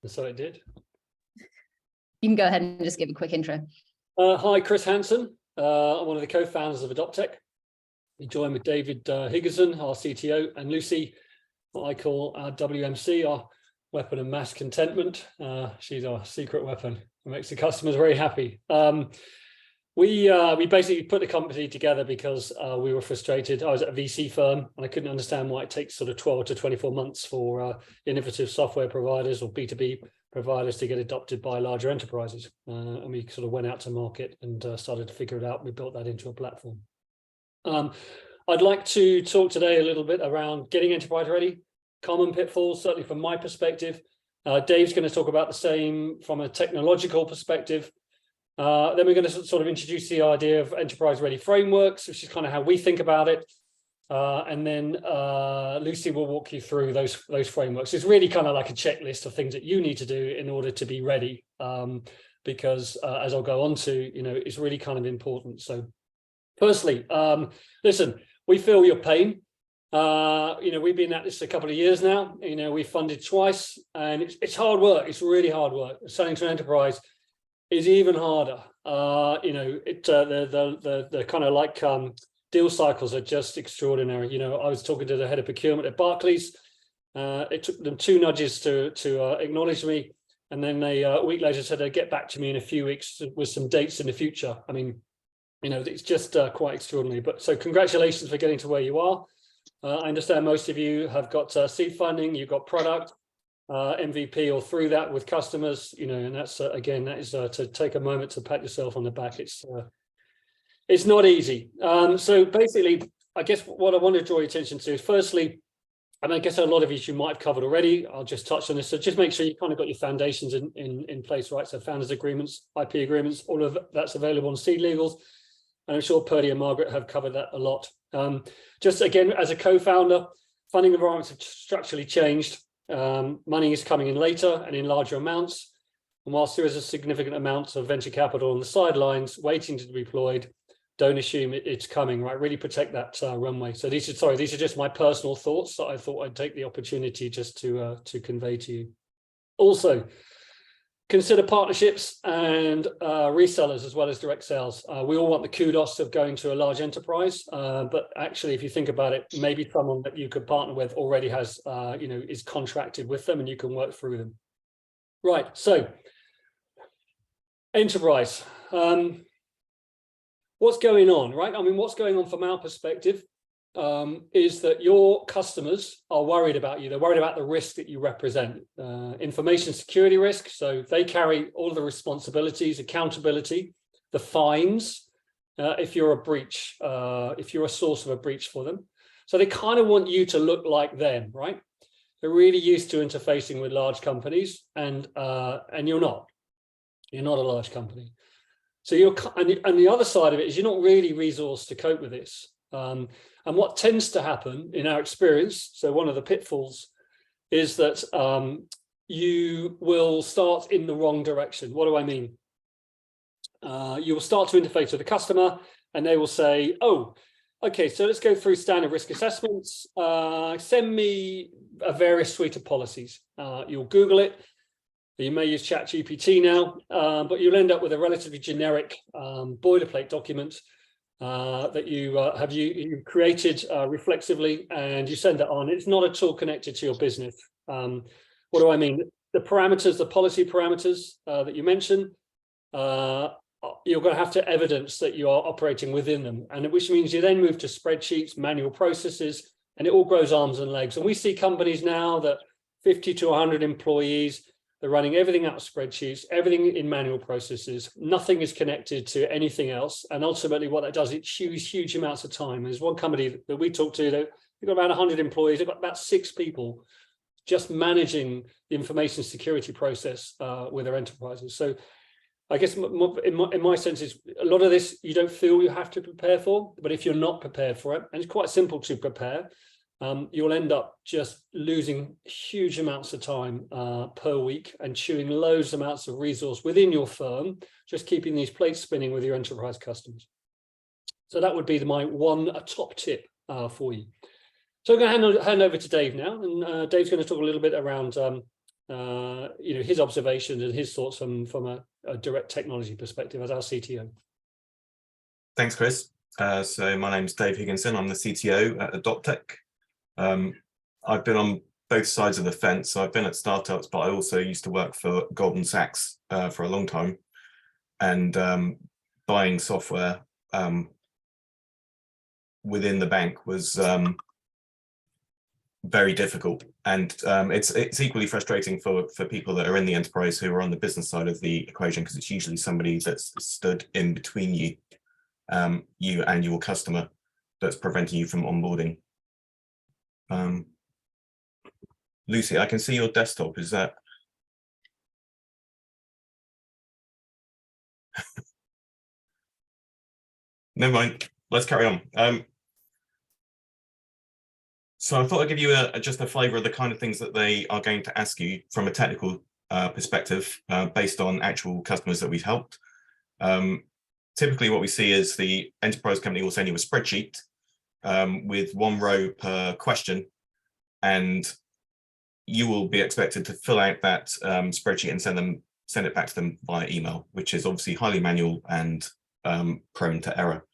And so it did. You can go ahead and just give a quick intro. Hi, Chris Hansen. I'm one of the co-founders of Adoptech. We joined with David Higginson, our CTO, and Lucy, what I call our WMC, our weapon of mass contentment. She's our secret weapon. It makes the customers very happy. We basically put the company together because we were frustrated. I was at a VC firm and I couldn't understand why it takes sort of 12 to 24 months for innovative software providers or B2B providers to get adopted by larger enterprises. And we sort of went out to market and started to figure it out. We built that into a platform. I'd like to talk today a little bit around getting enterprise ready, common pitfalls, certainly from my perspective. Dave's going to talk about the same from a technological perspective. Then we're going to sort of introduce the idea of enterprise-ready frameworks, which is kind of how we think about it. And then Lucy will walk you through those frameworks. It's really kind of like a checklist of things that you need to do in order to be ready, because as I'll go on to, it's really kind of important. So firstly, listen, we feel your pain. We've been at this a couple of years now. We've funded twice, and it's hard work. It's really hard work. Selling to an enterprise is even harder. The kind of like deal cycles are just extraordinary. I was talking to the head of procurement at Barclays. It took them 2 nudges to acknowledge me, and then they a week later said they'd get back to me in a few weeks with some dates in the future. I mean, it's just quite extraordinary. But so congratulations for getting to where you are. I understand most of you have got seed funding, you've got product, MVP or through that with customers, and that's again, that is to take a moment to pat yourself on the back. It's not easy. So basically, I guess what I want to draw your attention to is firstly, and I guess a lot of you might have covered already, I'll just touch on this. So just make sure you kind of got your foundations in place, right? So founders agreements, IP agreements, all of that's available on Seed Legals. And I'm sure Purdy and Margaret have covered that a lot. Just again, as a co-founder, funding environments have structurally changed. Money is coming in later and in larger amounts. And whilst there is a significant amount of venture capital on the sidelines waiting to be deployed, don't assume it's coming, right? Really protect that runway. So these are just my personal thoughts that I thought I'd take the opportunity just to convey to you. Also, consider partnerships and resellers as well as direct sales. We all want the kudos of going to a large enterprise, but actually, if you think about it, maybe someone that you could partner with already has, is contracted with them and you can work through them. Right, so enterprise. What's going on, right? I mean, what's going on from our perspective is that your customers are worried about you. They're worried about the risk that you represent, information security risk. So they carry all the responsibilities, accountability, the fines, if you're a breach, if you're a source of a breach for them. So they kind of want you to look like them, right? They're really used to interfacing with large companies, and you're not. You're not a large company. So and the other side of it is you're not really resourced to cope with this. And what tends to happen in our experience, so one of the pitfalls is that you will start in the wrong direction. What do I mean? You will start to interface with the customer and they will say, oh, okay, so let's go through standard risk assessments. Send me a various suite of policies. You'll Google it. You may use ChatGPT now, but you'll end up with a relatively generic boilerplate document that you have created reflexively, and you send it on. It's not at all connected to your business. What do I mean? The parameters, the policy parameters that you mentioned, you're going to have to evidence that you are operating within them, and which means you then move to spreadsheets, manual processes, and it all grows arms and legs. And we see companies now that 50 to 100 employees, they're running everything out of spreadsheets, everything in manual processes. Nothing is connected to anything else. And ultimately what that does, it chews huge amounts of time. There's one company that we talked to, they've got about 100 employees, they've got about 6 people just managing the information security process with their enterprises. So I guess in my sense is a lot of this you don't feel you have to prepare for, but if you're not prepared for it, and it's quite simple to prepare, you'll end up just losing huge amounts of time per week and chewing loads amounts of resource within your firm, just keeping these plates spinning with your enterprise customers. So that would be my top tip for you. So I'm going to hand over to Dave now, and Dave's going to talk a little bit around his observations and his thoughts from a direct technology perspective as our CTO. Thanks, Chris. So my name's Dave Higginson. I'm the CTO at Adoptech. I've been on both sides of the fence. So I've been at startups, but I also used to work for Goldman Sachs for a long time. And buying software within the bank was very difficult. And it's equally frustrating for people that are in the enterprise who are on the business side of the equation, because it's usually somebody that's stood in between you and your customer that's preventing you from onboarding. Lucy, I can see your desktop. Is that? Never mind. Let's carry on. So I thought I'd give you just a flavor of the kind of things that they are going to ask you from a technical perspective, based on actual customers that we've helped. Typically what we see is the enterprise company will send you a spreadsheet with 1 row per question, and you will be expected to fill out that spreadsheet and send it back to them via email, which is obviously highly manual and prone to error.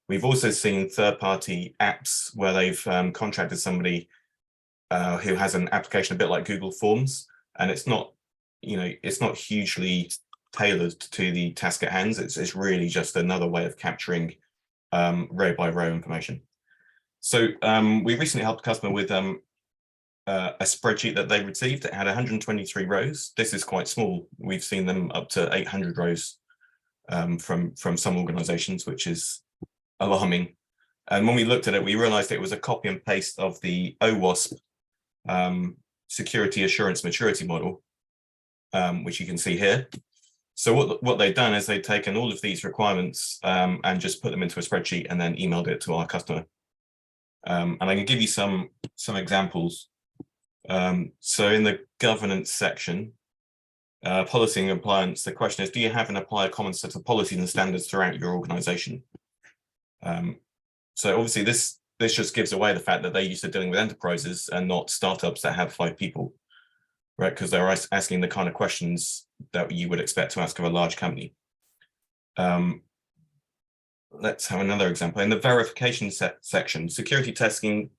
We've also seen third-party apps where they've contracted somebody who has an application a bit like Google Forms, and it's not hugely tailored to the task at hand. It's really just another way of capturing row by row information. So we recently helped a customer with a spreadsheet that they received. It had 123 rows. This is quite small. We've seen them up to 800 rows from some organizations, which is alarming. And when we looked at it, we realized it was a copy and paste of the OWASP security assurance maturity model, which you can see here. So what they've done is they've taken all of these requirements and just put them into a spreadsheet and then emailed it to our customer. And I can give you some examples. So in the governance section, policy and compliance, the question is, do you have and apply a common set of policies and standards throughout your organization? So obviously this just gives away the fact that they're used to dealing with enterprises and not startups that have 5 people, right? Because they're asking the kind of questions that you would expect to ask of a large company. Let's have another example. In the verification section, security testing,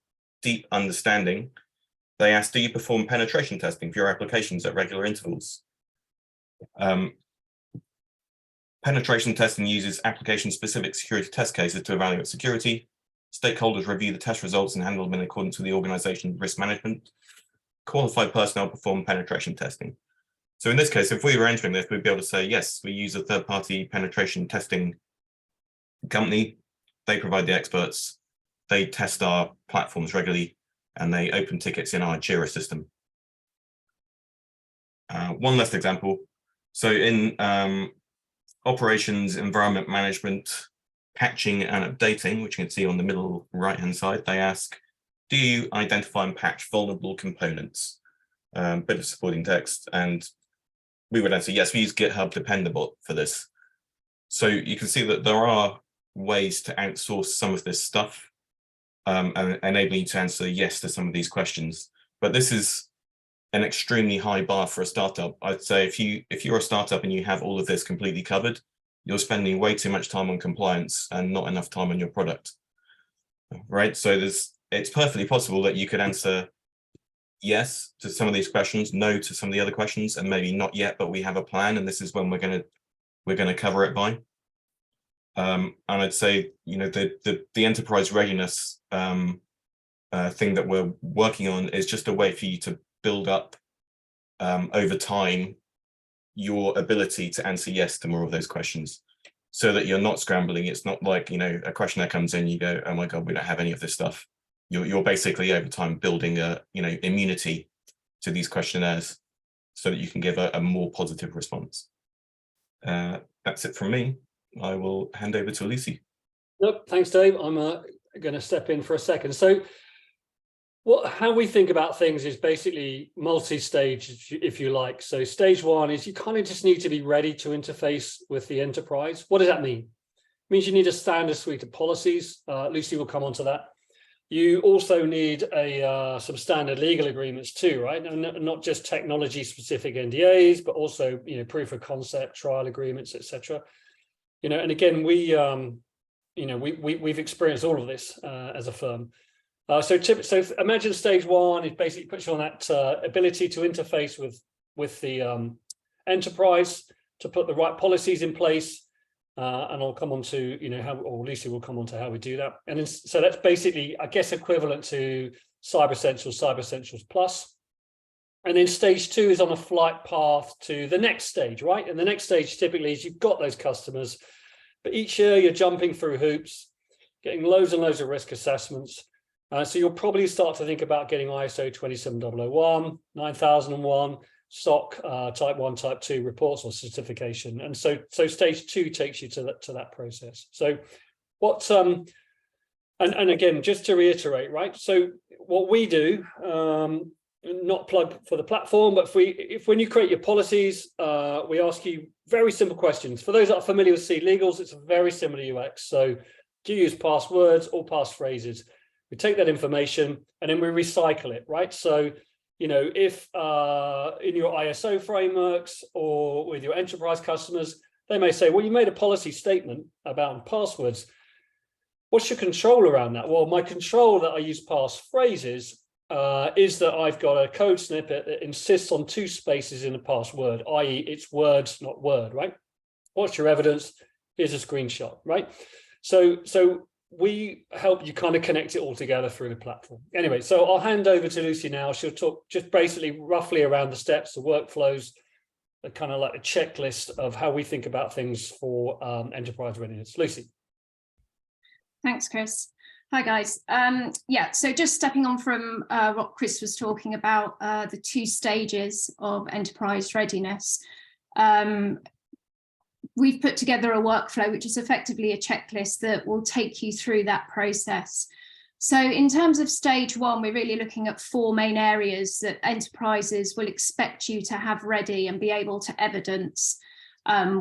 deep understanding, they ask, do you perform penetration testing for your applications at regular intervals? Penetration testing uses application-specific security test cases to evaluate security. Stakeholders review the test results and handle them in accordance with the organization's risk management. Qualified personnel perform penetration testing. So in this case, if we were entering this, we'd be able to say, yes, we use a third-party penetration testing company. They provide the experts. They test our platforms regularly, and they open tickets in our Jira system. One last example. So in operations, environment management, patching and updating, which you can see on the middle right-hand side, they ask, do you identify and patch vulnerable components? Bit of supporting text, and we would answer, yes, we use GitHub Dependabot for this. So you can see that there are ways to outsource some of this stuff, and enabling you to answer yes to some of these questions. But this is an extremely high bar for a startup. I'd say if you're a startup and you have all of this completely covered, you're spending way too much time on compliance and not enough time on your product, right? So it's perfectly possible that you could answer yes to some of these questions, no to some of the other questions, and maybe not yet, but we have a plan, and this is when we're going to cover it by. And I'd say, the enterprise readiness thing that we're working on is just a way for you to build up over time your ability to answer yes to more of those questions, so that you're not scrambling. It's not like, a question that comes in, you go, oh my God, we don't have any of this stuff. You're basically over time building immunity to these questionnaires so that you can give a more positive response. That's it from me. I will hand over to Lucy. Nope, thanks, Dave. I'm going to step in for a second. So how we think about things is basically multi-stage, if you like. So stage 1 is you kind of just need to be ready to interface with the enterprise. What does that mean? It means you need a standard suite of policies. Lucy will come on to that. You also need some standard legal agreements too, right? And not just technology-specific NDAs, but also, you know, proof of concept, trial agreements, etc. You know, and again, we've experienced all of this as a firm. So imagine stage one, it basically puts you on that ability to interface with the enterprise, to put the right policies in place. And I'll come on to, you know, how, or Lucy will come on to how we do that. And then, so that's basically, I guess, equivalent to Cyber Essentials, Cyber Essentials Plus. And then stage two is on a flight path to the next stage, right? And the next stage typically is you've got those customers, but each year you're jumping through hoops, getting loads and loads of risk assessments. So you'll probably start to think about getting ISO 27001, 9001, SOC type 1, type 2 reports or certification. And so stage two takes you to that process. So what and again, just to reiterate, right? So what we do, not plug for the platform, but if when you create your policies, we ask you very simple questions. For those that are familiar with C legals, it's a very similar UX. So do you use passwords or passphrases? We take that information and then we recycle it, right? So, you know, if in your ISO frameworks or with your enterprise customers, they may say, well, you made a policy statement about passwords. What's your control around that? Well, my control that I use passphrases is that I've got a code snippet that insists on 2 spaces in a password, i.e. it's words, not word, right? What's your evidence? Here's a screenshot, right? So we help you kind of connect it all together through the platform. Anyway, so I'll hand over to Lucy now. She'll talk just basically roughly around the steps, the workflows, the kind of like a checklist of how we think about things for enterprise readiness. Lucy. Thanks, Chris. Hi, guys. Yeah, so just stepping on from what Chris was talking about, the 2 stages of enterprise readiness. We've put together a workflow, which is effectively a checklist that will take you through that process. So in terms of stage 1, we're really looking at 4 main areas that enterprises will expect you to have ready and be able to evidence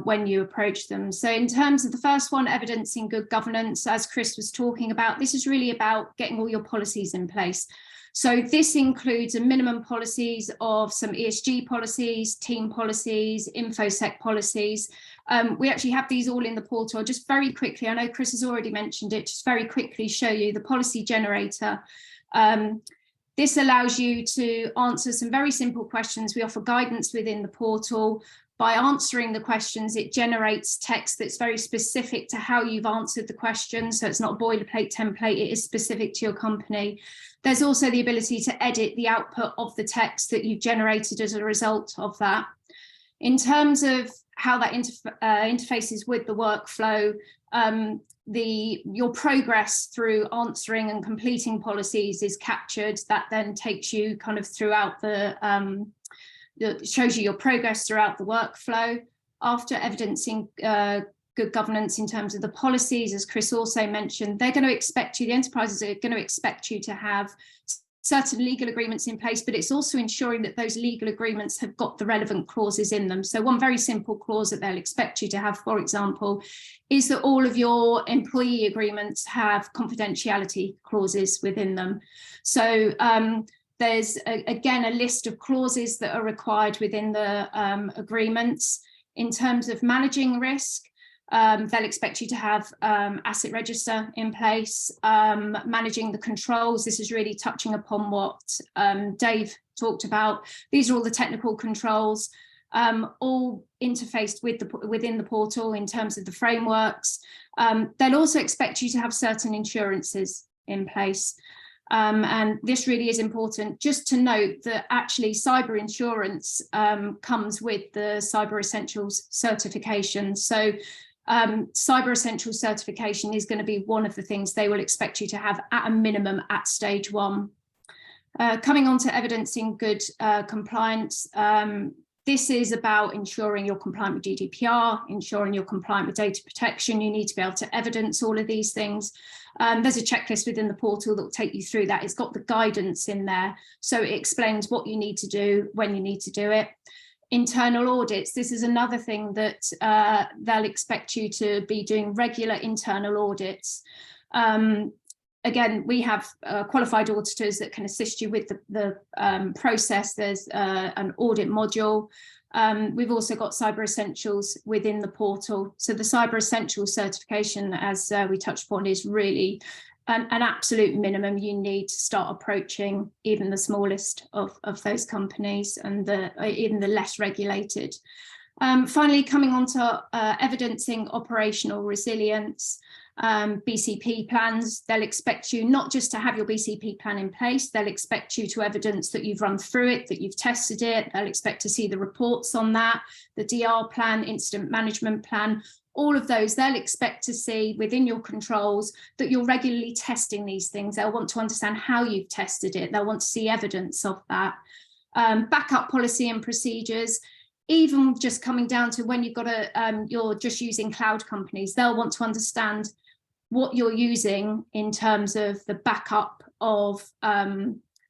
when you approach them. So in terms of the first one, evidencing good governance, as Chris was talking about, this is really about getting all your policies in place. So this includes a minimum policies of some ESG policies, team policies, InfoSec policies. We actually have these all in the portal. I'll just very quickly, I know Chris has already mentioned it, just very quickly show you the policy generator. This allows you to answer some very simple questions. We offer guidance within the portal. By answering the questions, it generates text that's very specific to how you've answered the question. So it's not a boilerplate template, it is specific to your company. There's also the ability to edit the output of the text that you've generated as a result of that. In terms of how that interfaces with the workflow, your progress through answering and completing policies is captured. That then takes you kind of throughout shows you your progress throughout the workflow. After evidencing good governance in terms of the policies, as Chris also mentioned, they're going to expect you, the enterprises are going to expect you to have certain legal agreements in place, but it's also ensuring that those legal agreements have got the relevant clauses in them. So one very simple clause that they'll expect you to have, for example, is that all of your employee agreements have confidentiality clauses within them. So there's, again, a list of clauses that are required within the agreements. In terms of managing risk, they'll expect you to have asset register in place, managing the controls. This is really touching upon what Dave talked about. These are all the technical controls, all interfaced within the portal in terms of the frameworks. They'll also expect you to have certain insurances in place. And this really is important. Just to note that actually cyber insurance comes with the Cyber Essentials certification. So Cyber Essentials certification is going to be one of the things they will expect you to have at a minimum at stage 1. Coming on to evidencing good compliance. This is about ensuring you're compliant with GDPR, ensuring you're compliant with data protection. You need to be able to evidence all of these things. There's a checklist within the portal that will take you through that. It's got the guidance in there. So it explains what you need to do, when you need to do it. Internal audits. This is another thing that they'll expect you to be doing regular internal audits. again, we have qualified auditors that can assist you with the process. There's an audit module. We've also got Cyber Essentials within the portal. So the Cyber Essentials certification, as we touched upon, is really an absolute minimum you need to start approaching even the smallest of those companies and even the less regulated. Finally, coming on to evidencing operational resilience. BCP plans, they'll expect you not just to have your BCP plan in place, they'll expect you to evidence that you've run through it, that you've tested it, they'll expect to see the reports on that, the DR plan, incident management plan, all of those, they'll expect to see within your controls that you're regularly testing these things. They'll want to understand how you've tested it, they'll want to see evidence of that. Backup policy and procedures, even just coming down to when you've got you're just using cloud companies, they'll want to understand what you're using in terms of the backup of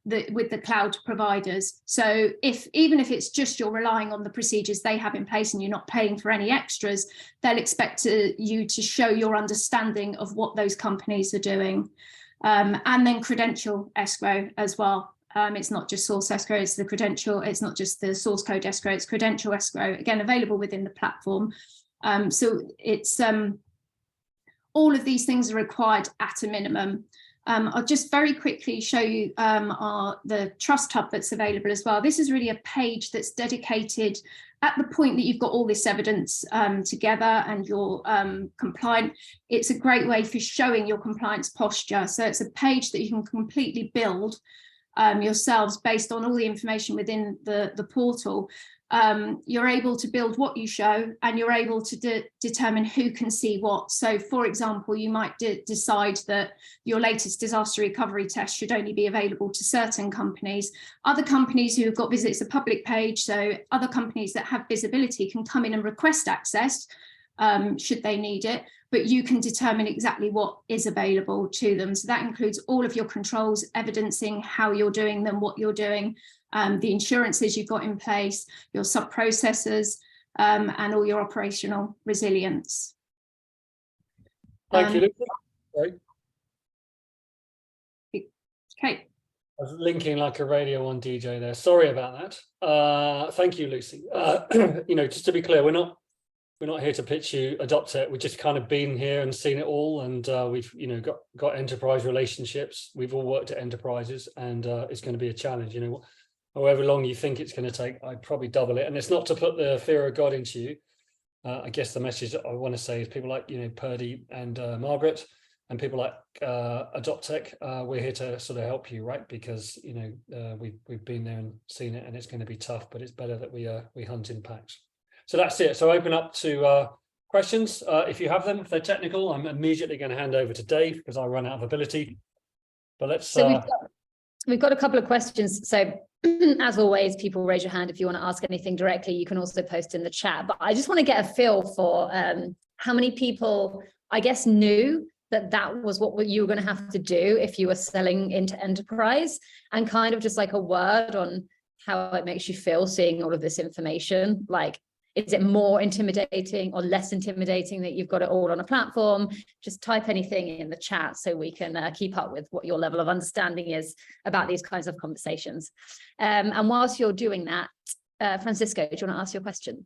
with the cloud providers. So even if it's just you're relying on the procedures they have in place and you're not paying for any extras, they'll expect you to show your understanding of what those companies are doing. And then credential escrow as well. It's not just source escrow, it's the credential, it's not just the source code escrow, it's credential escrow, again, available within the platform. So it's all of these things are required at a minimum. I'll just very quickly show you the Trust Hub that's available as well. This is really a page that's dedicated at the point that you've got all this evidence together and you're compliant. It's a great way for showing your compliance posture. So it's a page that you can completely build yourselves based on all the information within the portal. You're able to build what you show and you're able to determine who can see what. So for example, you might decide that your latest disaster recovery test should only be available to certain companies. Other companies who have got visits, a public page, so other companies that have visibility can come in and request access should they need it, but you can determine exactly what is available to them. So that includes all of your controls, evidencing how you're doing them, what you're doing, the insurances you've got in place, your sub-processors, and all your operational resilience. Thank you, Lucy. Sorry. Okay. I was linking like a Radio 1 DJ there. Sorry about that. Thank you, Lucy. Just to be clear, we're not here to pitch you Adoptech. We've just kind of been here and seen it all, and we've got enterprise relationships. We've all worked at enterprises, and it's going to be a challenge. However long you think it's going to take, I'd probably double it. And it's not to put the fear of God into you. I guess the message that I want to say is people like Purdy and Margaret, and people like Adoptech. We're here to sort of help you, right? Because we've been there and seen it, and it's going to be tough. But it's better that we hunt in packs. So that's it. So open up to questions if you have them. If they're technical, I'm immediately going to hand over to Dave because I run out of ability. But let's. So we've got a couple of questions. So as always, people raise your hand if you want to ask anything directly. You can also post in the chat. But I just want to get a feel for how many people, I guess, knew that was what you were going to have to do if you were selling into enterprise, and kind of just like a word on how it makes you feel seeing all of this information. Like, is it more intimidating or less intimidating that you've got it all on a platform? Just type anything in the chat so we can keep up with what your level of understanding is about these kinds of conversations. And whilst you're doing that, Francisco, do you want to ask your question?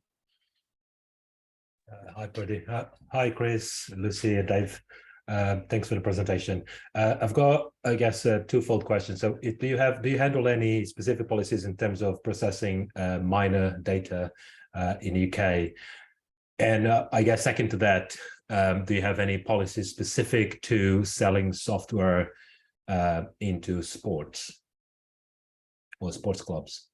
Hi, Purdy. Hi, Chris, Lucy, and Dave. Thanks for the presentation. I've got, I guess, a twofold question. So do you handle any specific policies in terms of processing minor data in the UK? And I guess second to that, do you have any policies specific to selling software into sports or sports clubs?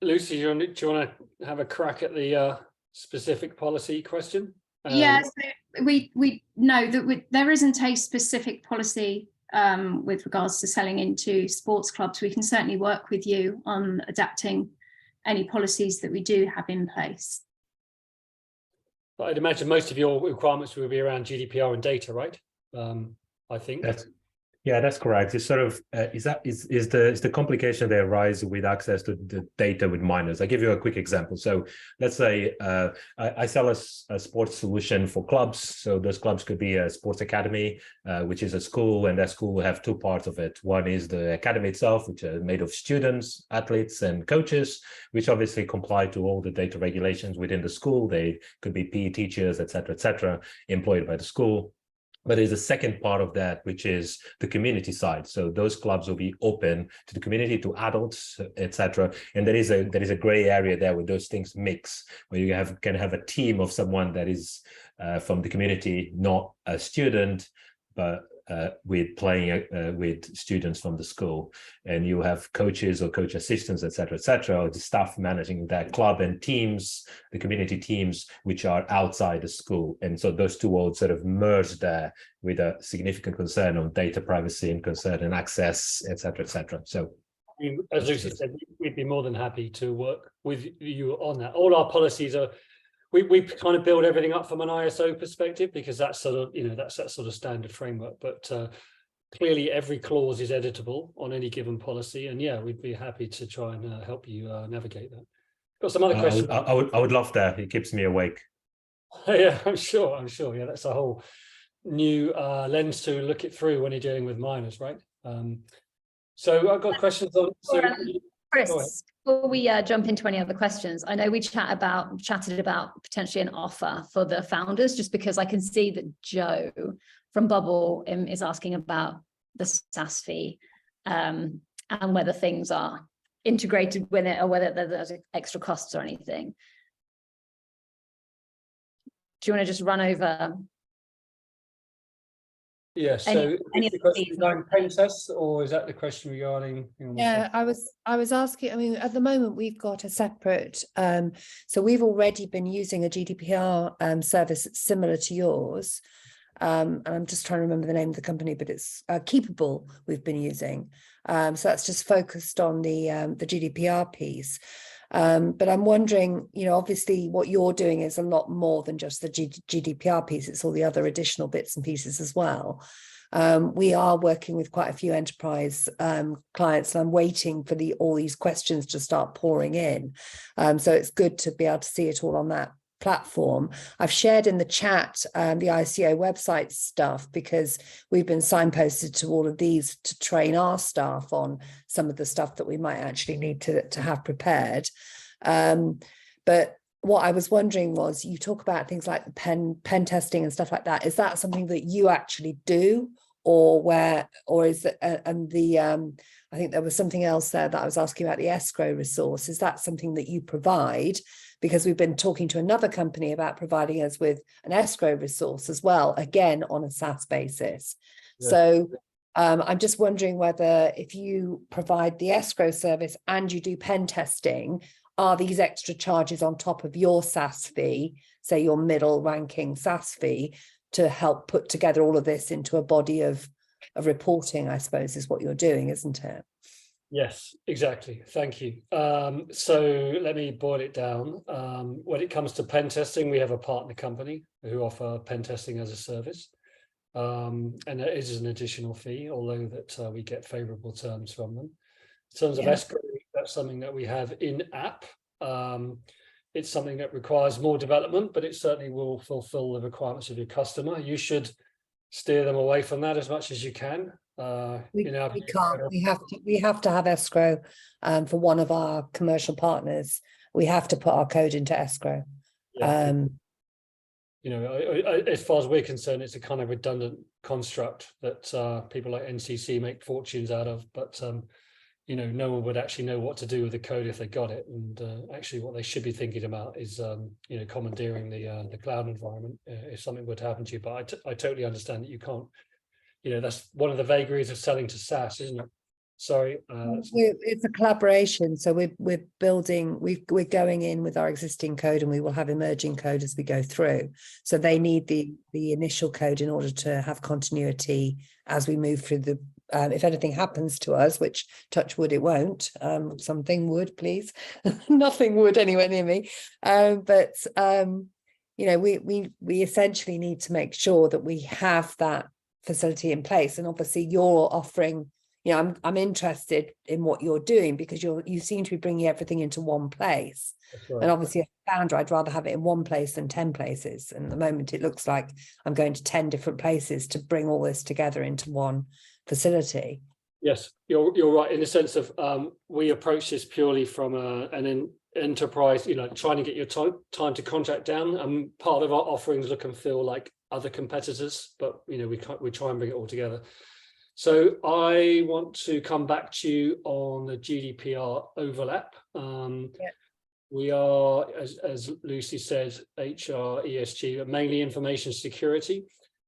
Lucy, do you want to have a crack at the specific policy question? Yes, we know that there isn't a specific policy with regards to selling into sports clubs. We can certainly work with you on adapting any policies that we do have in place. But I'd imagine most of your requirements will be around GDPR and data, right? I think. Yeah, that's correct. It's sort of is the complication that arises with access to the data with minors. I'll give you a quick example. So let's say I sell a sports solution for clubs. So those clubs could be a sports academy, which is a school, and that school will have two parts of it. One is the academy itself, which are made of students, athletes, and coaches, which obviously comply to all the data regulations within the school. They could be PE teachers, et cetera, employed by the school. But there's a second part of that, which is the community side. So those clubs will be open to the community, to adults, etc. And there is a gray area there where those things mix, where you can have a team of someone that is from the community, not a student, but with playing with students from the school, and you have coaches or coach assistants, etc., or the staff managing that club, and teams, the community teams, which are outside the school. And so those two worlds sort of merge there, with a significant concern on data privacy and concern and access, etc. So, I mean, as Lucy said, we'd be more than happy to work with you on that. All our policies are. We kind of build everything up from an ISO perspective, because that's sort of, that's that sort of standard framework. But clearly, every clause is editable on any given policy, and yeah, we'd be happy to try and help you navigate that. Got some other questions? I would love that. It keeps me awake. Yeah, I'm sure. Yeah, that's a whole new lens to look it through when you're dealing with minors, right? So I've got questions on. So, Chris, before we jump into any other questions, I know we chatted about potentially an offer for the founders, just because I can see that Joe from Bubble is asking about the SaaS fee and whether things are integrated with it or whether there's extra costs or anything. Do you want to just run over? Yeah, so is the question regarding pen tests, or is that the question regarding? Yeah, I was asking, I mean, at the moment we've got a separate, so we've already been using a GDPR service similar to yours. And I'm just trying to remember the name of the company, but it's Keepable we've been using. So that's just focused on the GDPR piece. But I'm wondering, obviously what you're doing is a lot more than just the GDPR piece. It's all the other additional bits and pieces as well. We are working with quite a few enterprise clients, and I'm waiting for all these questions to start pouring in. So it's good to be able to see it all on that platform. I've shared in the chat the ICO website stuff, because we've been signposted to all of these to train our staff on some of the stuff that we might actually need to have prepared. But what I was wondering was, you talk about things like the pen testing and stuff like that. Is that something that you actually do, or is it, I think there was something else there that I was asking about, the escrow resource. Is that something that you provide? Because we've been talking to another company about providing us with an escrow resource as well, again, on a SaaS basis. Yeah. So I'm just wondering whether, if you provide the escrow service and you do pen testing, are these extra charges on top of your SaaS fee, say your middle ranking SaaS fee, to help put together all of this into a body of reporting, I suppose, is what you're doing, isn't it? Yes, exactly. Thank you. So let me boil it down. When it comes to pen testing, we have a partner company who offer pen testing as a service. And there is an additional fee, although that we get favorable terms from them. In terms of escrow, that's something that we have in-app. It's something that requires more development, but it certainly will fulfill the requirements of your customer. You should steer them away from that as much as you can. We can't. We have to have escrow for one of our commercial partners. We have to put our code into escrow. Yeah. As far as we're concerned, it's a kind of redundant construct that people like NCC make fortunes out of, but no one would actually know what to do with the code if they got it. And actually what they should be thinking about is commandeering the cloud environment if something would happen to you. But I totally understand that you can't. That's one of the vagaries of selling to SaaS, isn't it? Sorry. It's a collaboration. So we're going in with our existing code, and we will have emerging code as we go through. So they need the initial code in order to have continuity as we move through the, if anything happens to us, which touch wood, it won't, something would, please. Nothing would anywhere near me. We essentially need to make sure that we have that facility in place. And obviously you're offering, you know, I'm interested in what you're doing because you seem to be bringing everything into one place. Right. And obviously, as a founder, I'd rather have it in one place than 10 places. And at the moment, it looks like I'm going to 10 different places to bring all this together into one facility. Yes, you're right in the sense of we approach this purely from an enterprise, you know, trying to get your time to contract down. And part of our offerings look and feel like other competitors, but you know, we try and bring it all together. So I want to come back to you on the GDPR overlap. We are, as Lucy said, HR, ESG, but mainly information security.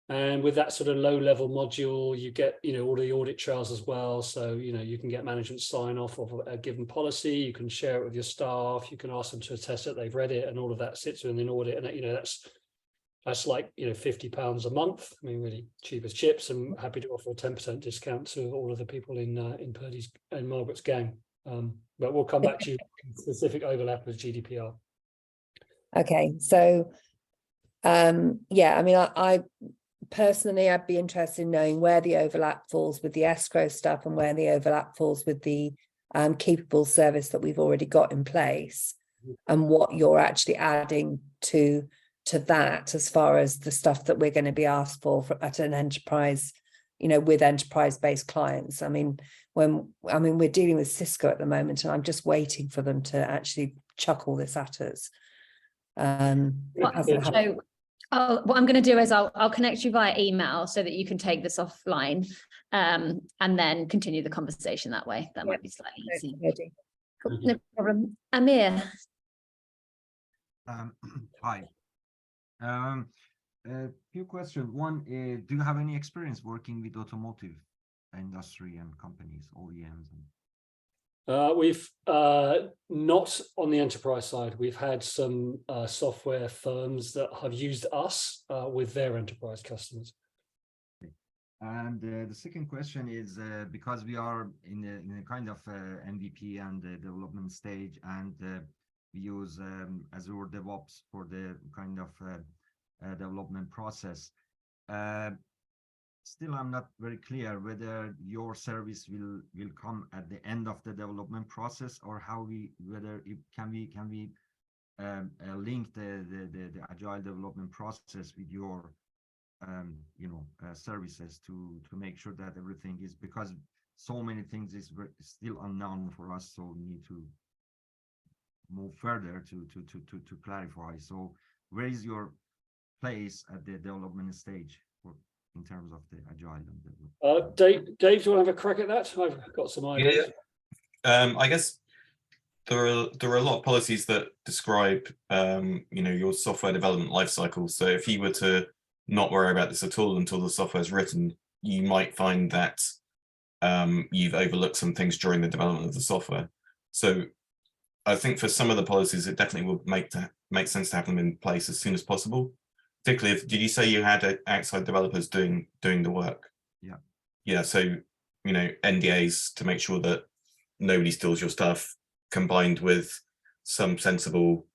And with that sort of low-level module, you get, you know, all the audit trails as well. So, you know, you can get management sign-off of a given policy. You can share it with your staff. You can ask them to attest that they've read it, and all of that sits within an audit. And you know, that's like, you know, £50 a month. I mean, really cheap as chips. I'm happy to offer a 10% discount to all of the people in Purdy's and Margaret's gang. But we'll come back to you on specific overlap with GDPR. Okay, so yeah, I mean, I personally, I'd be interested in knowing where the overlap falls with the escrow stuff and where the overlap falls with the capable service that we've already got in place, and what you're actually adding to that as far as the stuff that we're going to be asked for at an enterprise, you know, with enterprise-based clients. I mean, we're dealing with Cisco at the moment, and I'm just waiting for them to actually chuck all this at us. What I'm going to do is I'll connect you via email so that you can take this offline, and then continue the conversation that way. That might be slightly easier. Cool, no problem. Amir. Hi. A few questions. One, do you have any experience working with automotive industry and companies, OEMs? We've not on the enterprise side. We've had some software firms that have used us with their enterprise customers. And the second question is because we are in a kind of MVP and development stage, and we use Azure DevOps for the kind of development process. Still, I'm not very clear whether your service will come at the end of the development process, or whether it can we link the agile development process with your services to make sure that everything is, because so many things is still unknown for us, so we need to move further to clarify. So where is your place at the development stage in terms of the agile? Dave, do you want to have a crack at that? I've got some ideas. Yeah. I guess there are a lot of policies that describe your software development lifecycle. So if you were to not worry about this at all until the software is written, you might find that you've overlooked some things during the development of the software. So I think for some of the policies, it definitely would make sense to have them in place as soon as possible. Particularly if, did you say you had outside developers doing the work? Yeah. Yeah. So, NDAs to make sure that nobody steals your stuff, combined with some sensible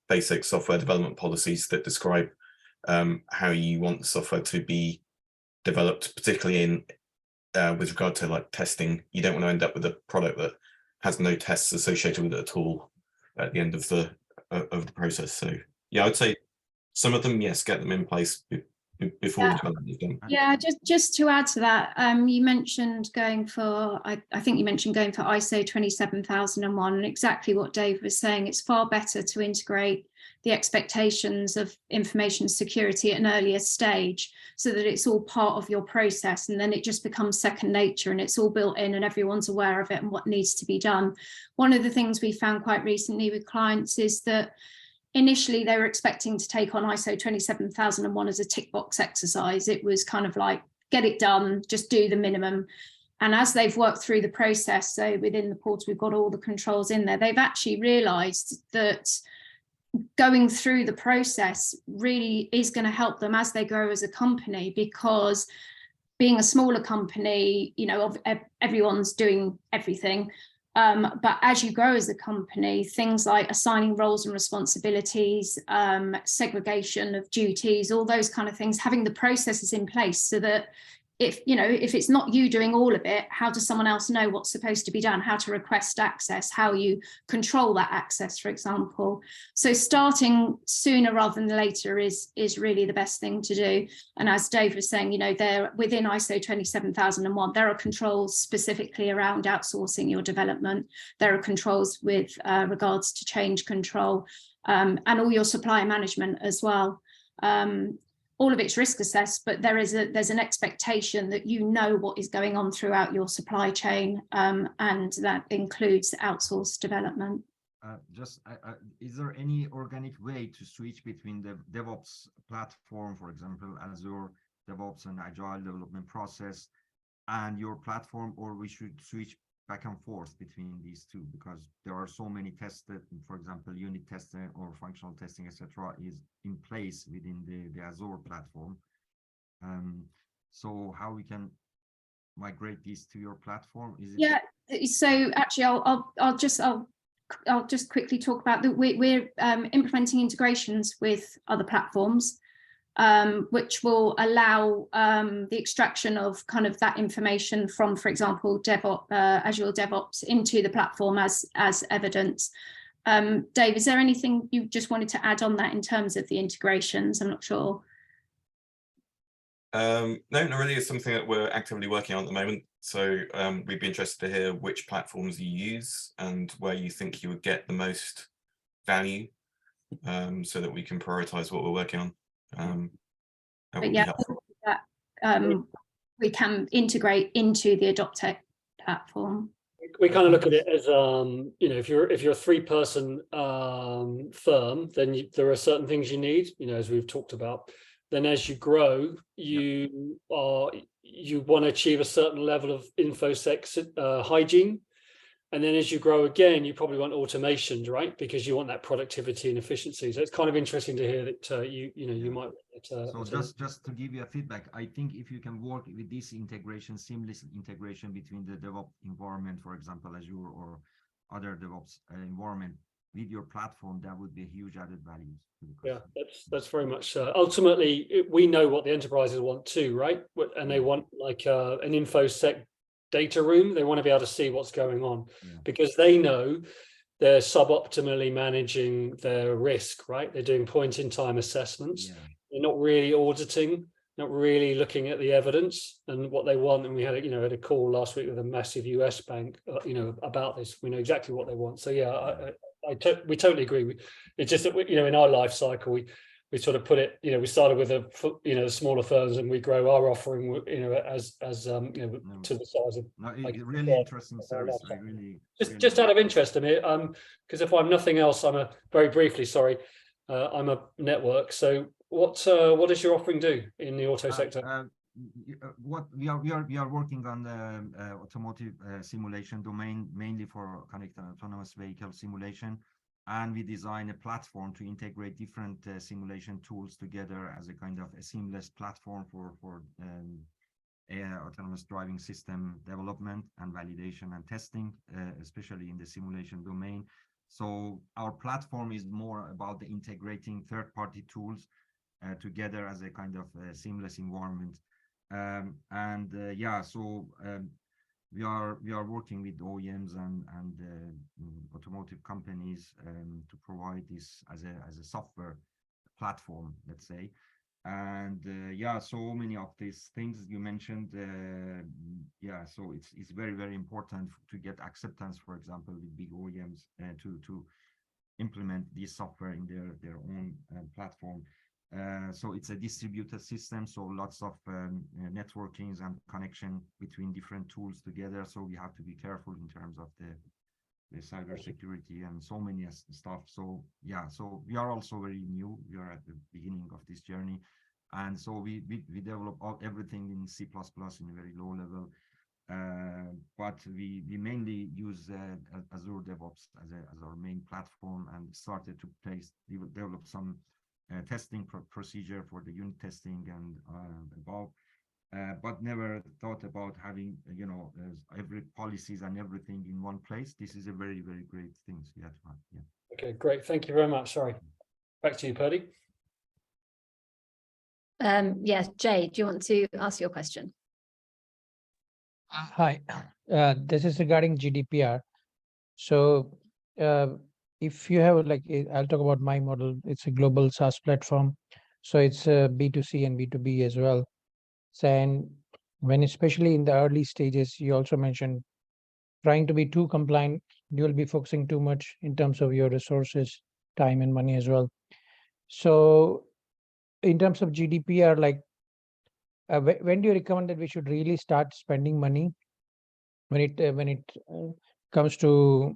basic software development policies that describe how you want the software to be developed, particularly in with regard to like testing. You don't want to end up with a product that has no tests associated with it at all at the end of the process. So yeah, I'd say some of them, yes, get them in place before the development is done. Yeah, just to add to that, you mentioned going for, I think you mentioned going for ISO 27001, and exactly what Dave was saying. It's far better to integrate the expectations of information security at an earlier stage, so that it's all part of your process, and then it just becomes second nature, and it's all built in and everyone's aware of it and what needs to be done. One of the things we found quite recently with clients is that initially they were expecting to take on ISO 27001 as a tick box exercise. It was kind of like, get it done, just do the minimum. And as they've worked through the process, so within the portal, we've got all the controls in there, they've actually realized that going through the process really is going to help them as they grow as a company, because being a smaller company, everyone's doing everything. But as you grow as a company, things like assigning roles and responsibilities, segregation of duties, all those kind of things, having the processes in place so that if it's not you doing all of it, how does someone else know what's supposed to be done, how to request access, how you control that access, for example. So starting sooner rather than later is really the best thing to do. And as Dave was saying, there within ISO 27001, there are controls specifically around outsourcing your development. There are controls with regards to change control, and all your supplier management as well. All of it's risk assessed, but there's an expectation that what is going on throughout your supply chain, and that includes outsourced development. Is there any organic way to switch between the DevOps platform, for example, Azure DevOps and Agile development process, and your platform, or we should switch back and forth between these two, because there are so many tests that, for example, unit testing or functional testing, etc., is in place within the Azure platform. So how we can migrate these to your platform? So actually, I'll just quickly talk about that. We're implementing integrations with other platforms, which will allow the extraction of kind of that information from, for example, Azure DevOps into the platform as evidence. Dave, is there anything you just wanted to add on that in terms of the integrations? I'm not sure. No, not really. It's something that we're actively working on at the moment. So we'd be interested to hear which platforms you use and where you think you would get the most value, so that we can prioritize what we're working on. But yeah, we can integrate into the Adoptech platform. We kind of look at it as, if you're a 3-person firm, then there are certain things you need, as we've talked about. Then as you grow, you want to achieve a certain level of infosec hygiene. And then as you grow again, you probably want automations, right? Because you want that productivity and efficiency. So it's kind of interesting to hear that you might. So just to give you a feedback, I think if you can work with this integration, seamless integration between the DevOps environment, for example, Azure or other DevOps environment with your platform, that would be a huge added value. Yeah, that's very much. Ultimately, we know what the enterprises want too, right? And they want like an infosec data room. They want to be able to see what's going on, because they know they're suboptimally managing their risk, right? They're doing point in time assessments. They're not really auditing, not really looking at the evidence and what they want. And we had a call last week with a massive US bank, about this. We know exactly what they want. So yeah, we totally agree. It's just that in our life cycle, we sort of put it, we started with the smaller firms, and we grow our offering, as to the size of. Really interesting service. Just out of interest, because if I'm nothing else, very briefly, sorry, I'm a network. So what does your offering do in the auto sector? What we are working on the automotive simulation domain, mainly for connected autonomous vehicle simulation. And we design a platform to integrate different simulation tools together as a kind of a seamless platform for autonomous driving system development and validation and testing, especially in the simulation domain. So our platform is more about the integrating third-party tools together as a kind of seamless environment. We are working with OEMs and automotive companies to provide this as a software platform, let's say. And so many of these things you mentioned, so it's very, very important to get acceptance, for example, with big OEMs to implement this software in their own platform. So it's a distributed system, so lots of networkings and connection between different tools together. So we have to be careful in terms of the cybersecurity and so many stuff. So so we are also very new. We are at the beginning of this journey, and so we develop everything in C++ in a very low level. But we mainly use Azure DevOps as our main platform, and started to develop some testing procedure for the unit testing and above. but never thought about having, every policies and everything in one place. This is a very, very great thing. So yeah. Okay, great. Thank you very much. Sorry. Back to you, Purdy. Yes, Jay, do you want to ask your question? Hi, this is regarding GDPR. So if you have I'll talk about my model. It's a global SaaS platform. So it's B2C and B2B as well. So, and when especially in the early stages, you also mentioned trying to be too compliant, you will be focusing too much in terms of your resources, time and money as well. So in terms of GDPR, when do you recommend that we should really start spending money when it comes to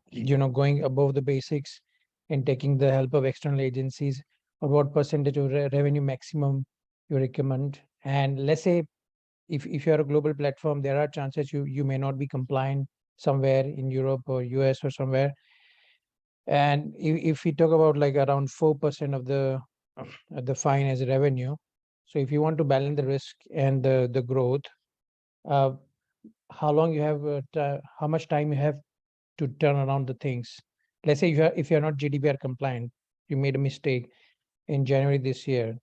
going above the basics and taking the help of external agencies, or what percentage of revenue maximum you recommend? And let's say if you're a global platform, there are chances you may not be compliant somewhere in Europe or US or somewhere. And if we talk about around 4% of the fine as revenue, so if you want to balance the risk and the growth, how long you have, how much time you have to turn around the things? Let's say if you're not GDPR compliant, you made a mistake in January this year.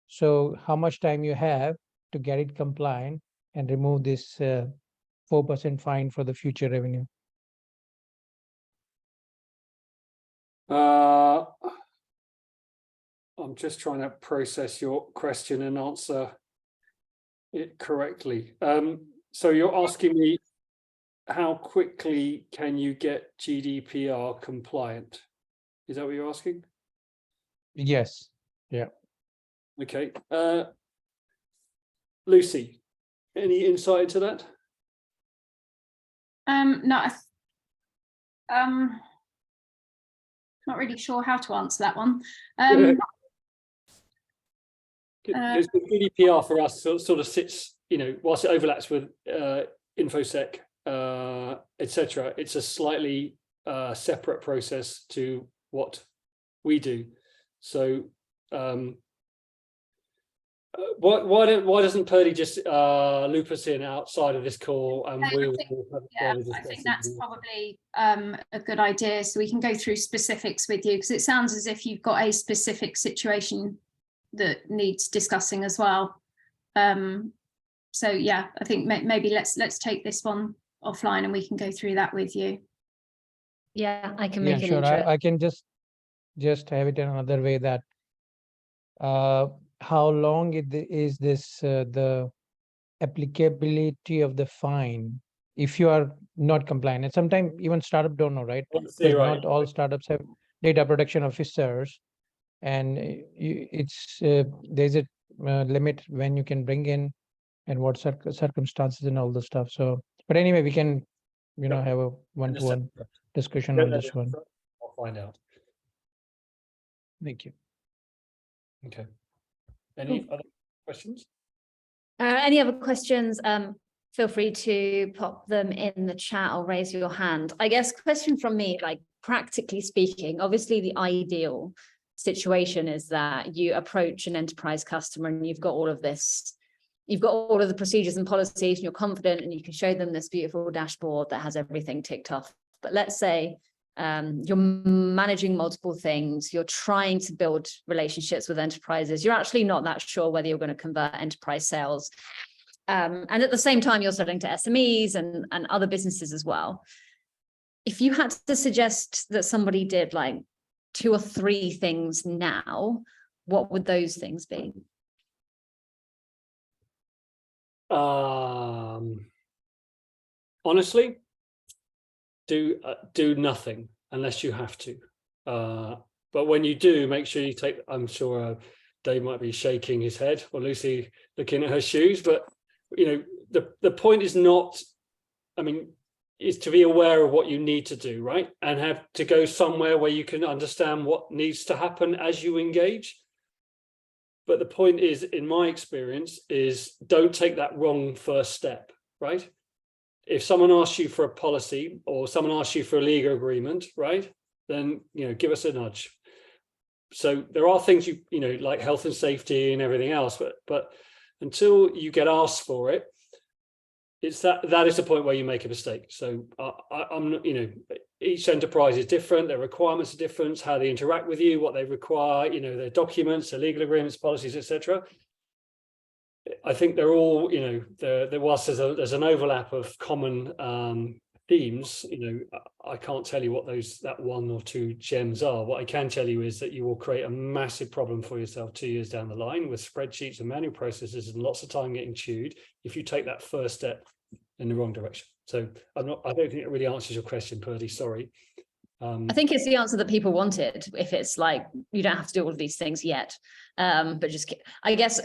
So how much time you have to get it compliant and remove this 4% fine for the future revenue? I'm just trying to process your question and answer it correctly. So you're asking me, how quickly can you get GDPR compliant? Is that what you're asking? Yes. Yeah. Okay. Lucy, any insight into that? No, not really sure how to answer that one. Because the GDPR for us sort of sits, whilst it overlaps with InfoSec, etc., it's a slightly separate process to what we do. So why doesn't Purdy just loop us in outside of this call, and I think that's probably a good idea, so we can go through specifics with you, because it sounds as if you've got a specific situation that needs discussing as well. So yeah, I think maybe let's take this one offline and we can go through that with you. Yeah, I can make an sure. intro. I can just have it in another way, that how long is this the applicability of the fine if you are not compliant? And sometimes even startups don't know, right? Because not all startups have data protection officers, and there's a limit when you can bring in and what circumstances and all the stuff. So, but anyway, we can have a one-to-one discussion on this one. I'll find out. Thank you. Okay. Any other questions? Any other questions? Feel free to pop them in the chat or raise your hand. I guess question from me, practically speaking, obviously the ideal situation is that you approach an enterprise customer and you've got all of this, you've got all of the procedures and policies, and you're confident and you can show them this beautiful dashboard that has everything ticked off. But let's say you're managing multiple things, you're trying to build relationships with enterprises, you're actually not that sure whether you're going to convert enterprise sales. And at the same time, you're selling to SMEs and other businesses as well. If you had to suggest that somebody did 2 or 3 things now, what would those things be? Honestly, do nothing unless you have to. But when you do, make sure you take, I'm sure Dave might be shaking his head, or Lucy looking at her shoes, but the point is not, is to be aware of what you need to do, right? And have to go somewhere where you can understand what needs to happen as you engage. But the point is, in my experience, is don't take that wrong first step, right? If someone asks you for a policy or someone asks you for a legal agreement, right, then give us a nudge. So there are things like health and safety and everything else, but until you get asked for it, it's that is the point where you make a mistake. So I'm, you know, each enterprise is different, their requirements are different, how they interact with you, what they require, you know, their documents, their legal agreements, policies, etc. I think they're all, you know, whilst there's an overlap of common themes, you know, I can't tell you what that 1 or 2 gems are. What I can tell you is that you will create a massive problem for yourself 2 years down the line with spreadsheets and manual processes and lots of time getting chewed if you take that first step in the wrong direction. So I don't think it really answers your question, Purdy, sorry. I think it's the answer that people wanted. If it's like, you don't have to do all of these things yet, but just, I guess,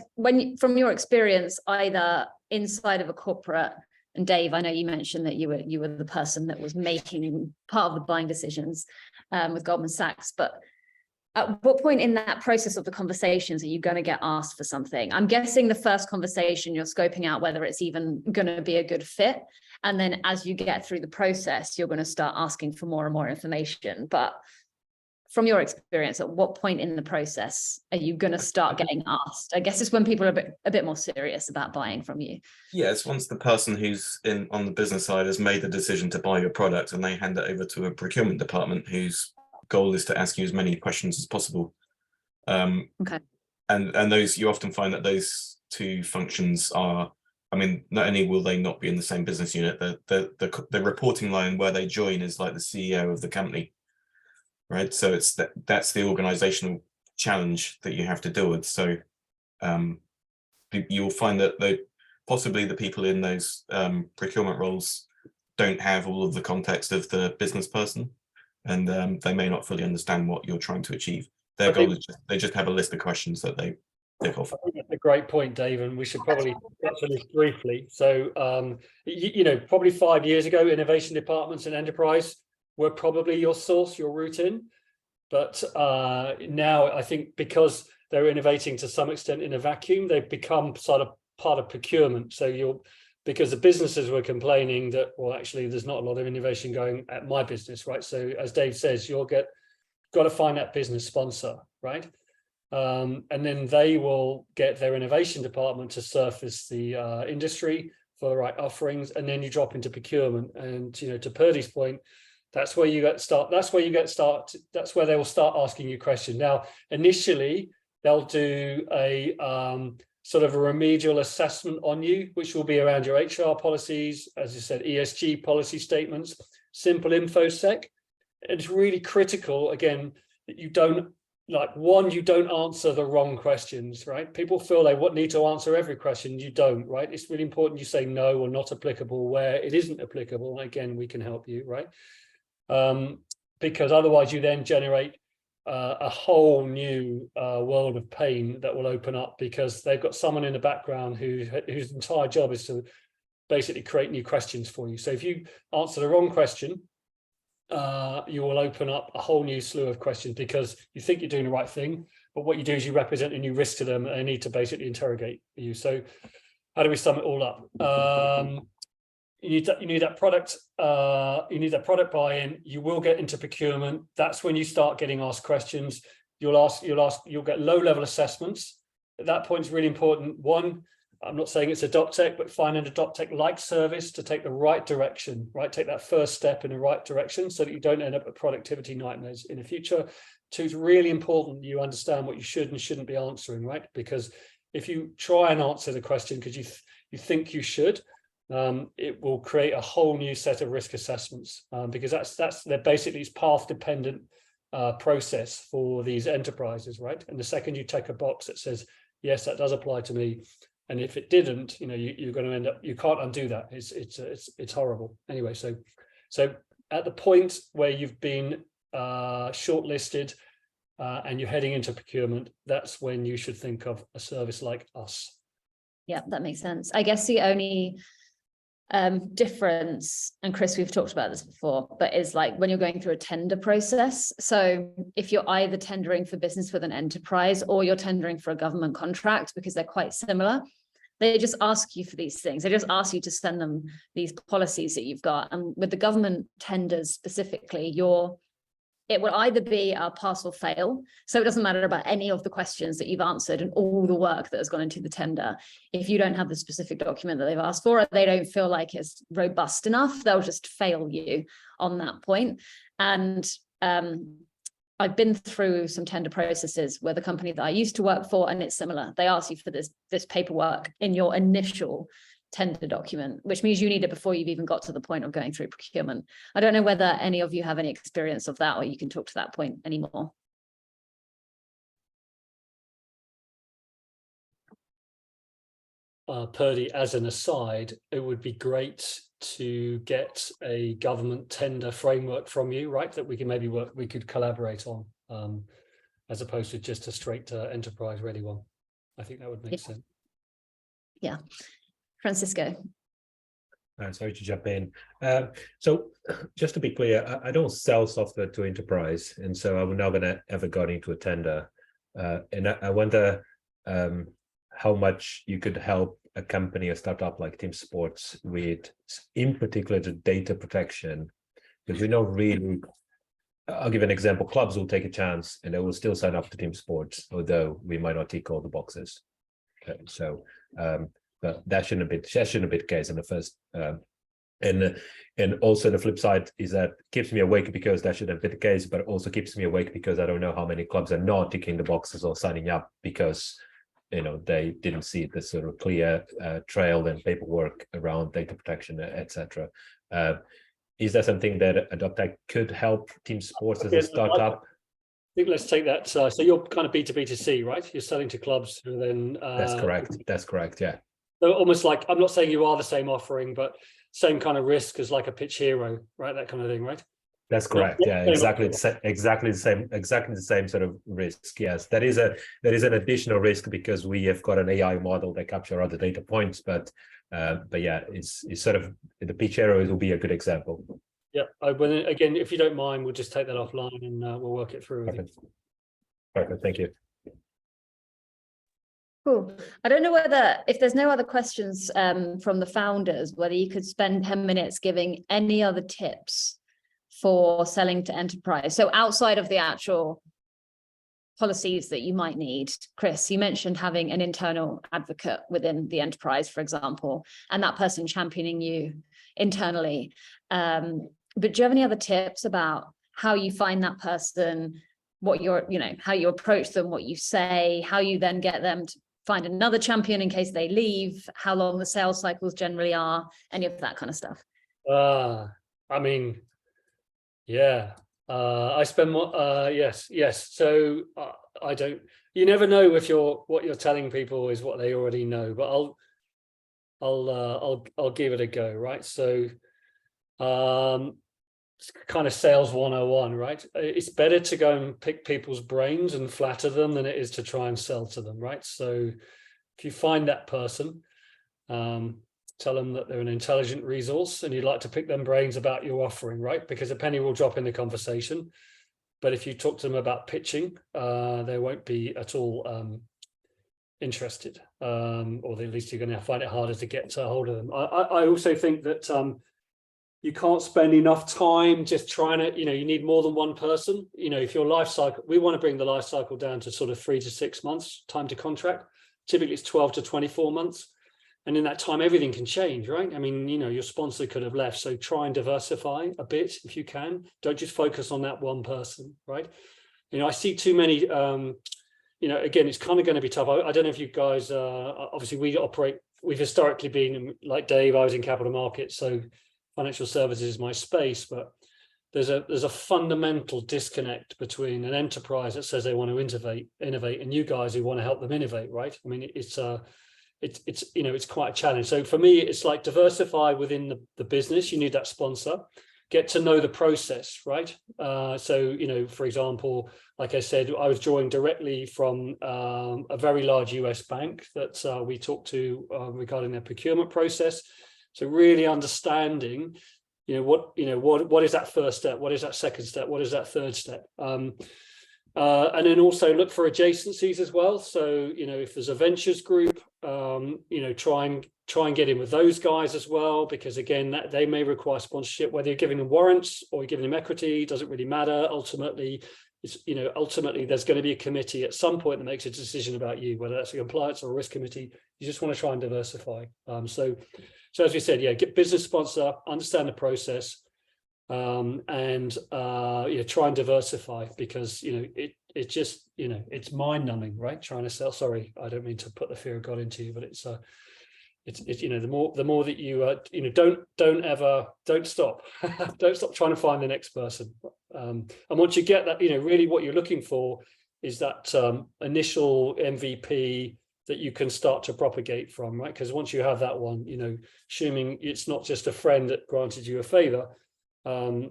from your experience, either inside of a corporate, and Dave, I know you mentioned that you were the person that was making part of the buying decisions with Goldman Sachs, but at what point in that process of the conversations are you going to get asked for something? I'm guessing the first conversation, you're scoping out whether it's even going to be a good fit. And then as you get through the process, you're going to start asking for more and more information. But from your experience, at what point in the process are you going to start getting asked? I guess it's when people are a bit more serious about buying from you. Yeah, it's once the person who's on the business side has made the decision to buy your product and they hand it over to a procurement department whose goal is to ask you as many questions as possible. Okay. And those, you often find that those 2 functions are, I mean, not only will they not be in the same business unit, the reporting line where they join is like the CEO of the company, right? So it's that's the organizational challenge that you have to deal with. So you'll find that possibly the people in those procurement roles don't have all of the context of the business person, and they may not fully understand what you're trying to achieve. Their goal is they just have a list of questions that they tick off. I think that's a great point, Dave, and we should probably touch on this briefly. So, you know, probably 5 years ago, innovation departments and enterprise were probably your source, your route in. But now I think because they're innovating to some extent in a vacuum, they've become sort of part of procurement. So because the businesses were complaining that, well, actually, there's not a lot of innovation going at my business, right? So as Dave says, got to find that business sponsor, right? And then they will get their innovation department to surface the industry for the right offerings, and then you drop into procurement. And, you know, to Purdy's point, that's where they will start asking you questions. Now, initially, they'll do a sort of a remedial assessment on you, which will be around your HR policies, as you said, ESG policy statements, simple infosec. It's really critical, again, that you don't answer the wrong questions, right? People feel they need to answer every question. You don't, right? It's really important you say no or not applicable where it isn't applicable. Again, we can help you, right? Because otherwise you then generate a whole new world of pain that will open up, because they've got someone in the background whose entire job is to basically create new questions for you. So if you answer the wrong question, you will open up a whole new slew of questions because you think you're doing the right thing, but what you do is you represent a new risk to them and they need to basically interrogate you. So how do we sum it all up? You need that product buy-in. You will get into procurement. That's when you start getting asked questions. You'll get low-level assessments. At that point, it's really important. One, I'm not saying it's Adoptech, but find an Adoptech-like service to take the right direction, right? Take that first step in the right direction so that you don't end up with productivity nightmares in the future. 2, it's really important you understand what you should and shouldn't be answering, right? Because if you try and answer the question because you think you should, it will create a whole new set of risk assessments, because they're basically it's path dependent process for these enterprises, right? And the second you take a box that says, yes, that does apply to me, and if it didn't, you know, you're going to end up, you can't undo that. It's horrible. Anyway, so at the point where you've been shortlisted and you're heading into procurement, that's when you should think of a service like us. Yeah, that makes sense. I guess the only difference, and Chris, we've talked about this before, but is like when you're going through a tender process. So if you're either tendering for business with an enterprise or you're tendering for a government contract, because they're quite similar, they just ask you for these things. They just ask you to send them these policies that you've got. And with the government tenders specifically, it will either be a pass or fail. So it doesn't matter about any of the questions that you've answered and all the work that has gone into the tender. If you don't have the specific document that they've asked for, or they don't feel like it's robust enough, they'll just fail you on that point. And I've been through some tender processes where the company that I used to work for, and it's similar. They ask you for this paperwork in your initial tender document, which means you need it before you've even got to the point of going through procurement. I don't know whether any of you have any experience of that, or you can talk to that point anymore. Purdy, as an aside, it would be great to get a government tender framework from you, right? That we can maybe we could collaborate on, as opposed to just a straight enterprise ready one. I think that would make sense. Yeah. Francisco. Sorry to jump in. So just to be clear, I don't sell software to enterprise, and so I'm not going to ever go into a tender. And I wonder how much you could help a company, a startup like Team Sports with, in particular, the data protection, because we know really. I'll give an example. Clubs will take a chance and they will still sign up to Team Sports, although we might not tick all the boxes. Okay, so. But that shouldn't be the case in the first. And also the flip side is that keeps me awake because that shouldn't be the case, but also keeps me awake because I don't know how many clubs are not ticking the boxes or signing up because they didn't see the sort of clear trail and paperwork around data protection, etc. Is that something that Adoptech could help Team Sports as a startup? I think let's take that. So you're kind of B2B2C, right? You're selling to clubs who then. That's correct. Yeah. So almost like, I'm not saying you are the same offering, but same kind of risk as like a pitch hero, right? That kind of thing, right? That's correct. Yeah, exactly the same sort of risk. Yes, that is an additional risk because we have got an AI model that capture other data points, but yeah, it's sort of the pitch hero will be a good example. Yeah, again, if you don't mind, we'll just take that offline and we'll work it through. Perfect. Thank you. Cool. I don't know whether, if there's no other questions from the founders, whether you could spend 10 minutes giving any other tips for selling to enterprise. So outside of the actual policies that you might need, Chris, you mentioned having an internal advocate within the enterprise, for example, and that person championing you internally. But do you have any other tips about how you find that person, what you're, how you approach them, what you say, how you then get them to find another champion in case they leave, how long the sales cycles generally are, any of that kind of stuff? I mean, yeah, I spend more, yes. So I don't, you never know if what you're telling people is what they already know, but I'll give it a go, right? So, it's kind of sales 101, right? It's better to go and pick people's brains and flatter them than it is to try and sell to them, right? So if you find that person, tell them that they're an intelligent resource and you'd like to pick them brains about your offering, right? Because a penny will drop in the conversation. But if you talk to them about pitching, they won't be at all interested, or at least you're going to find it harder to get a hold of them. I also think that you can't spend enough time just trying to, you need more than one person. If your life cycle, we want to bring the life cycle down to sort of 3 to 6 months time to contract. Typically it's 12 to 24 months. And in that time, everything can change, right? I mean, your sponsor could have left. So try and diversify a bit if you can. Don't just focus on that one person, right? I see too many, again, it's kind of going to be tough. I don't know if you guys, obviously we've historically been, like Dave, I was in capital markets. So financial services is my space, but there's a fundamental disconnect between an enterprise that says they want to innovate and you guys who want to help them innovate, right? I mean, it's quite a challenge. So for me, it's like diversify within the business. You need that sponsor, get to know the process, right? So, for example, like I said, I was drawing directly from a very large US bank that we talked to regarding their procurement process. So really understanding, what is that first step? What is that second step? What is that third step? And then also look for adjacencies as well. So, if there's a ventures group, try try and get in with those guys as well, because again, that they may require sponsorship, whether you're giving them warrants or you're giving them equity, doesn't really matter. Ultimately, it's, ultimately there's going to be a committee at some point that makes a decision about you, whether that's a compliance or a risk committee. You just want to try and diversify. So as we said, yeah, get business sponsor, understand the process, and try and diversify, because it just it's mind numbing, right? Trying to sell. Sorry, I don't mean to put the fear of God into you, but it's the more that you don't stop don't stop trying to find the next person, and once you get that, really what you're looking for is that initial MVP that you can start to propagate from, right? Because once you have that one, assuming it's not just a friend that granted you a favor,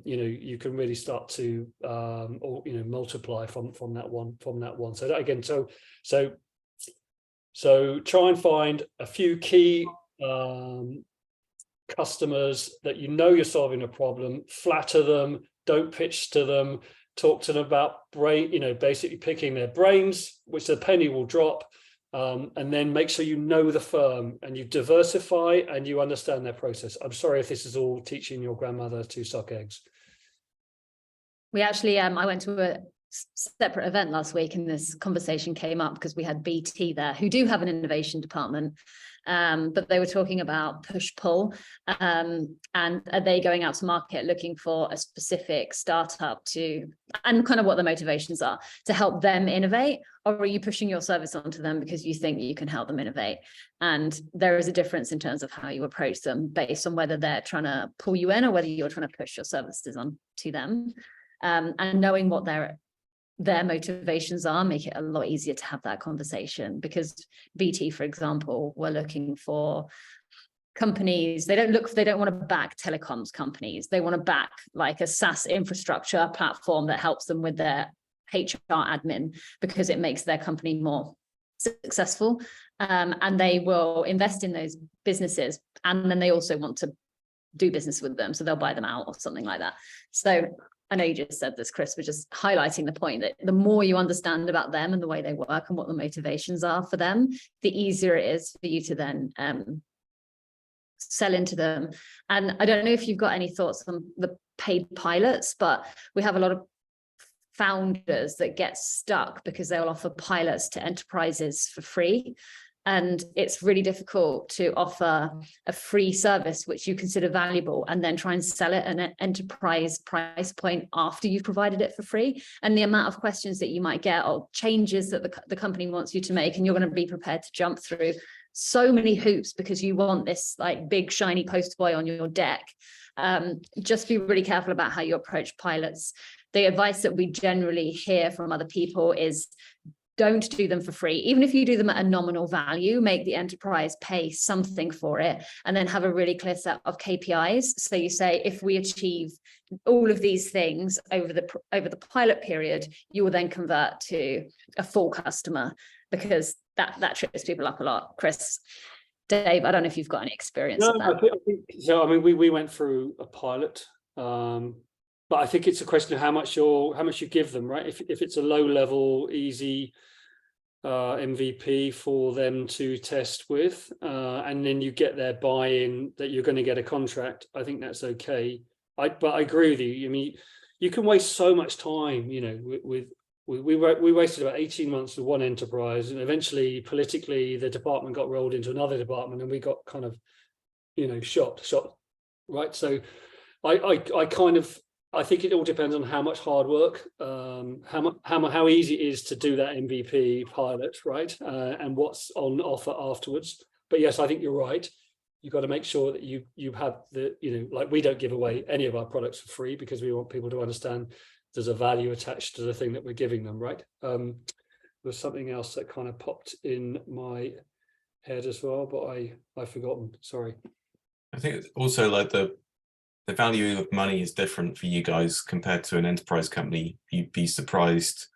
you can really start to multiply from that one. So that again, so try and find a few key customers that you're solving a problem, flatter them, don't pitch to them, talk to them about basically picking their brains, which the penny will drop, and then make sure you know the firm and you diversify and you understand their process. I'm sorry if this is all teaching your grandmother to suck eggs. We actually, I went to a separate event last week and this conversation came up because we had BT there, who do have an innovation department, but they were talking about push-pull, and are they going out to market looking for a specific startup and kind of what the motivations are to help them innovate, or are you pushing your service onto them because you think you can help them innovate? And there is a difference in terms of how you approach them based on whether they're trying to pull you in or whether you're trying to push your services on to them, and knowing what their motivations are make it a lot easier to have that conversation. Because BT, for example, were looking for companies, they don't want to back telecoms companies, they want to back like a SaaS infrastructure platform that helps them with their HR admin, because it makes their company more successful, and they will invest in those businesses, and then they also want to do business with them, so they'll buy them out or something like that. So I know you just said this, Chris, but just highlighting the point that the more you understand about them and the way they work and what the motivations are for them, the easier it is for you to then sell into them. And I don't know if you've got any thoughts on the paid pilots, but we have a lot of founders that get stuck because they'll offer pilots to enterprises for free. And it's really difficult to offer a free service which you consider valuable and then try and sell it at an enterprise price point after you've provided it for free. And the amount of questions that you might get, or changes that the company wants you to make, and you're going to be prepared to jump through so many hoops because you want this like big shiny poster boy on your deck. Just be really careful about how you approach pilots. The advice that we generally hear from other people is, don't do them for free. Even if you do them at a nominal value, make the enterprise pay something for it, and then have a really clear set of KPIs. So you say, if we achieve all of these things over the pilot period, you will then convert to a full customer, because that trips people up a lot. Chris, Dave, I don't know if you've got any experience of that. I think so. I mean, we went through a pilot, but I think it's a question of how much you give them, right? If it's a low level, easy MVP for them to test with, and then you get their buy-in that you're going to get a contract, I think that's okay. But I agree with you. I mean, you can waste so much time. We wasted about 18 months with one enterprise, and eventually politically the department got rolled into another department, and we got kind of shot, right? So I think it all depends on how much hard work, how easy it is to do that MVP pilot, right? And what's on offer afterwards. But yes, I think you're right. You've got to make sure that you have the, like, we don't give away any of our products for free because we want people to understand there's a value attached to the thing that we're giving them, right? There's something else that kind of popped in my head as well, but I've forgotten, sorry. I think it's also like the value of money is different for you guys compared to an enterprise company. You'd be surprised.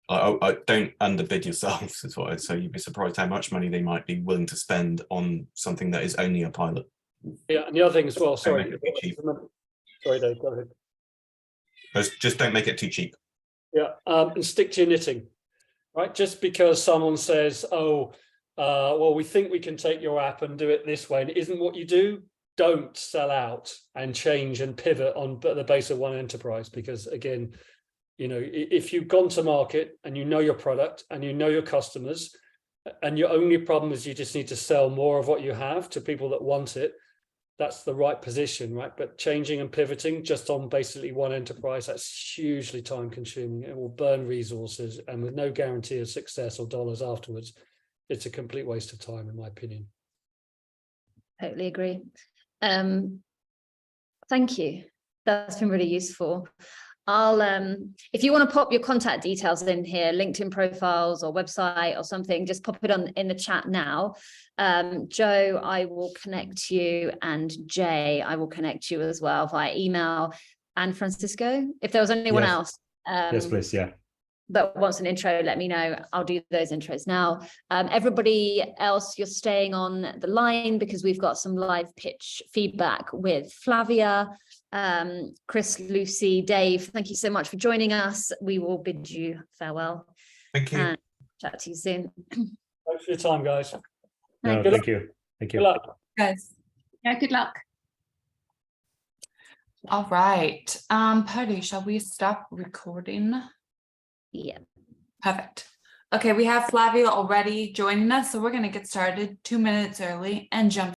I don't underbid yourselves, is what I'd say. You'd be surprised how much money they might be willing to spend on something that is only a pilot. Yeah, and the other thing as well, sorry. Sorry, Dave, go ahead. Just don't make it too cheap. Yeah, and stick to your knitting, right? Just because someone says, oh, well, we think we can take your app and do it this way, and it isn't what you do, don't sell out and change and pivot on the base of one enterprise. Because again, you know, if you've gone to market and you know your product and you know your customers, and your only problem is you just need to sell more of what you have to people that want it, that's the right position, right? But changing and pivoting just on basically one enterprise, that's hugely time consuming. It will burn resources, and with no guarantee of success or dollars afterwards, it's a complete waste of time, in my opinion. Totally agree. Thank you. That's been really useful. I'll if you want to pop your contact details in here, LinkedIn profiles or website or something, just pop it on in the chat now. Joe, I will connect you, and Jay, I will connect you as well via email, and Francisco. If there was anyone else, yes, please, yeah, that wants an intro, let me know. I'll do those intros now. Everybody else, you're staying on the line because we've got some live pitch feedback with Flavia. Chris, Lucy, Dave, thank you so much for joining us. We will bid you farewell. Thank you. And chat to you soon. Thanks for your time, guys. no, Good thank you. Thank you. Good luck. Guys. Yeah, good luck. All right. Patty, shall we stop recording? Yeah. Perfect. Okay, we have Flavia already joining us, so we're going to get started 2 minutes early and jump